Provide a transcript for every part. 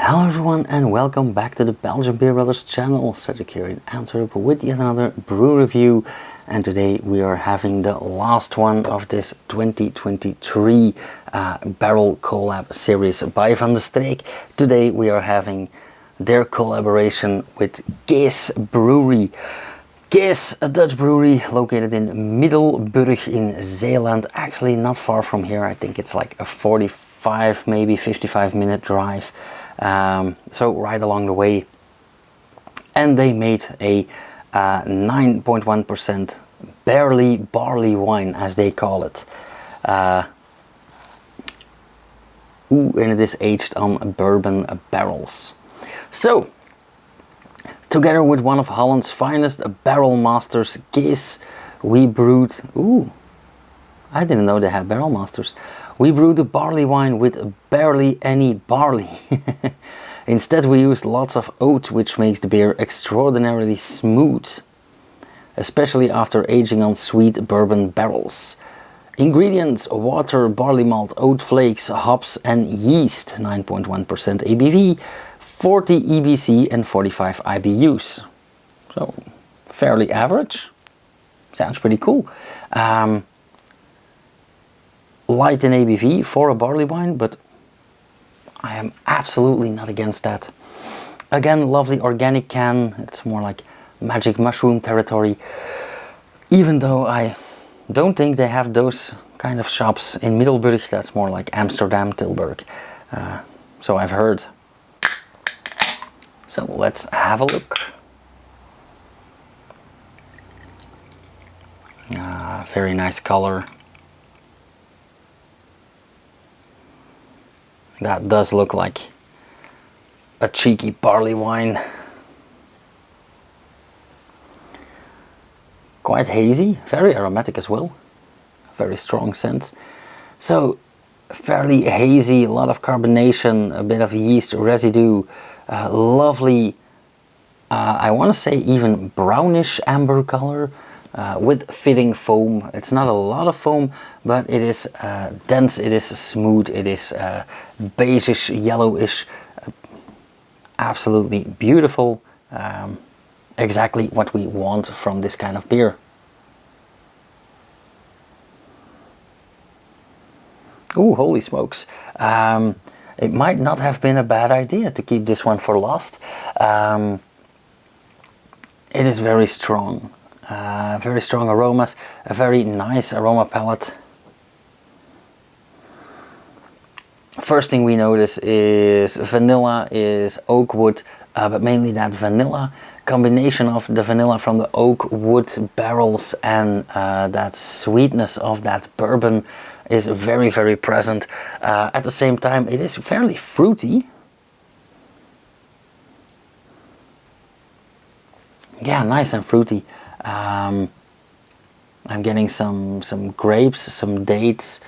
Hello everyone and welcome back to the Belgian Beer Brothers channel. Cedric here in Antwerp with yet another brew review, and today we are having the last one of this 2023 barrel collab series by Vandestreek. Today we are having their collaboration with Kees Brewery. Kees, a Dutch brewery located in Middelburg in Zeeland, actually not far from here. I think it's like a 45 maybe 55 minute drive. So right along the way, and they made a 9.1% barley wine, as they call it. And it is aged on bourbon barrels. So together with one of Holland's finest barrel masters, Kees, we brewed, I didn't know they had barrel masters. We brewed a barley wine with barely any barley. Instead we used lots of oat, which makes the beer extraordinarily smooth, especially after aging on sweet bourbon barrels. Ingredients: water, barley malt, oat flakes, hops and yeast. 9.1% ABV, 40 EBC and 45 IBUs. So fairly average. Sounds pretty cool. Light in ABV for a barley wine, but I am absolutely not against that. Again, lovely organic can. It's more like magic mushroom territory, even though I don't think they have those kind of shops in Middelburg. That's more like Amsterdam, Tilburg. So I've heard. So let's have a look. Very nice color. That does look like a cheeky barley wine. Quite hazy, very aromatic as well. Very strong scent. So fairly hazy, a lot of carbonation, a bit of yeast residue, lovely, I want to say even brownish amber color. With fitting foam. It's not a lot of foam, but it is dense, it is smooth, it is beigeish, yellowish, absolutely beautiful. Exactly what we want from this kind of beer. Ooh, holy smokes. It might not have been a bad idea to keep this one for last. It is very strong. Very strong aromas, a very nice aroma palette. First thing we notice is vanilla, is oak wood, but mainly that vanilla combination of the vanilla from the oak wood barrels and that sweetness of that bourbon is very, very present. At the same time, it is fairly fruity. Yeah, nice and fruity. I'm getting some grapes, some dates,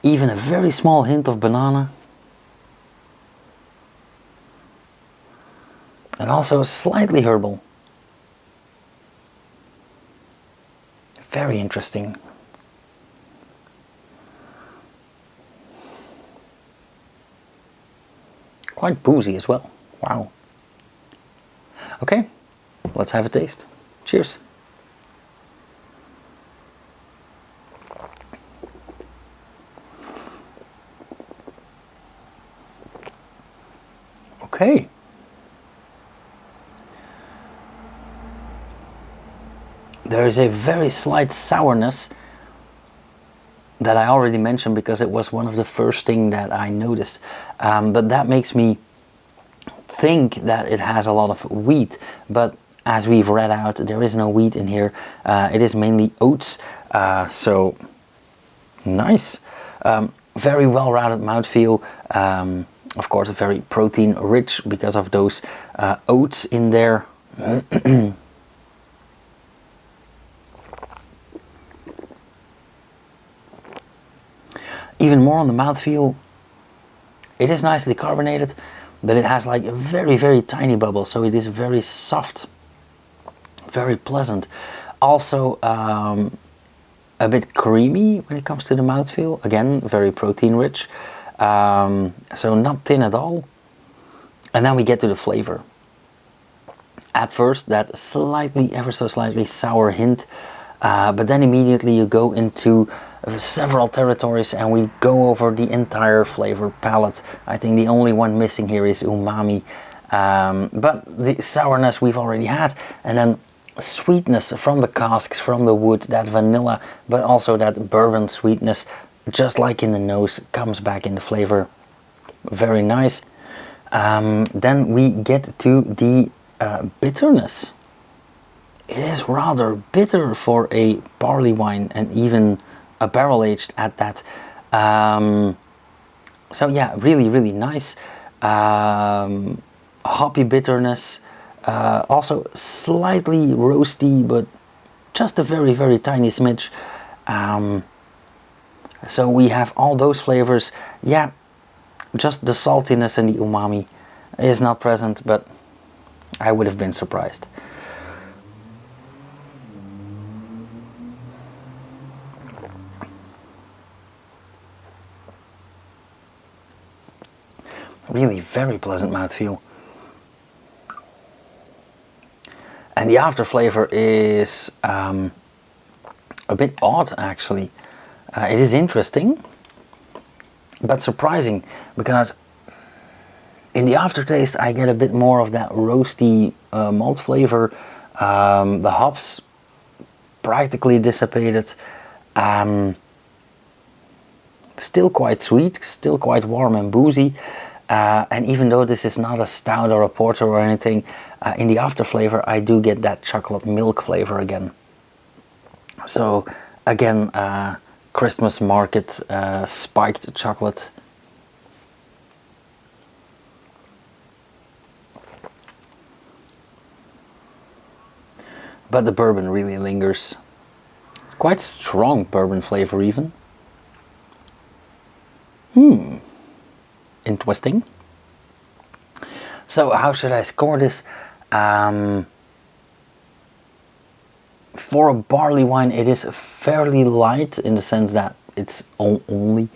even a very small hint of banana, and also slightly herbal. Very interesting. Quite boozy as well. Wow. Okay. Let's have a taste. Cheers. Okay. There is a very slight sourness that I already mentioned because it was one of the first things that I noticed. But that makes me think that it has a lot of wheat, but as we've read out, there is no wheat in here. It is mainly oats, so nice. Very well-rounded mouthfeel. Of course, very protein rich because of those oats in there. Even more on the mouthfeel. It is nicely carbonated, but it has like a very, very tiny bubble, so it is very soft. Very pleasant. Also a bit creamy when it comes to the mouthfeel. Again, very protein rich. So not thin at all. And then we get to the flavor. At first, that slightly, ever so slightly sour hint, but then immediately you go into several territories and we go over the entire flavor palette. I think the only one missing here is umami, but the sourness we've already had, and then sweetness from the casks, from the wood, that vanilla, but also that bourbon sweetness, just like in the nose, comes back in the flavor. Very nice. Then we get to the bitterness. It is rather bitter for a barley wine, and even a barrel aged at that. So yeah, really, really nice. Hoppy bitterness, also slightly roasty, but just a very, very tiny smidge. So we have all those flavors. Yeah, just the saltiness and the umami is not present, but I would have been surprised. Really very pleasant mouthfeel. And the after flavor is a bit odd, actually. It is interesting, but surprising, because in the aftertaste I get a bit more of that roasty malt flavor. The hops practically dissipated. Still quite sweet, still quite warm and boozy. And even though this is not a stout or a porter or anything, in the after flavor I do get that chocolate milk flavor again. So again, Christmas market spiked chocolate. But the bourbon really lingers. It's quite strong bourbon flavor even. Interesting. So how should I score this? For a barley wine, it is fairly light in the sense that it's only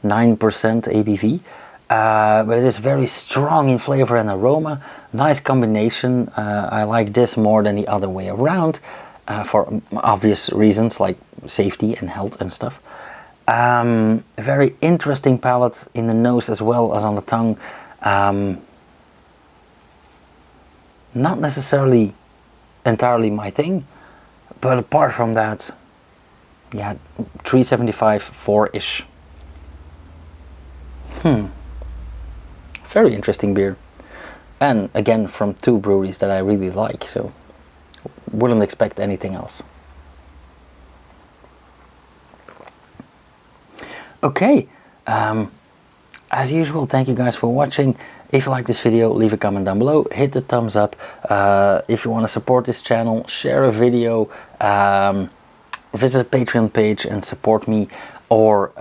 9% ABV. But it is very strong in flavor and aroma. Nice combination. I like this more than the other way around, for obvious reasons like safety and health and stuff. Very interesting palate in the nose as well as on the tongue. Not necessarily entirely my thing, but apart from that, yeah, 375, 4-ish. Very interesting beer. And again, from two breweries that I really like, so wouldn't expect anything else. Okay, as usual, thank you guys for watching. If you like this video, leave a comment down below, hit the thumbs up. If you want to support this channel, share a video, visit the Patreon page and support me, or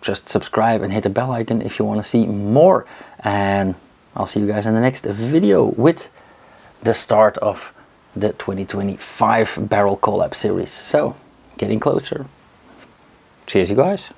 just subscribe and hit the bell icon if you want to see more. And I'll see you guys in the next video with the start of the 2025 Barrel Collab series. So, getting closer. Cheers, you guys.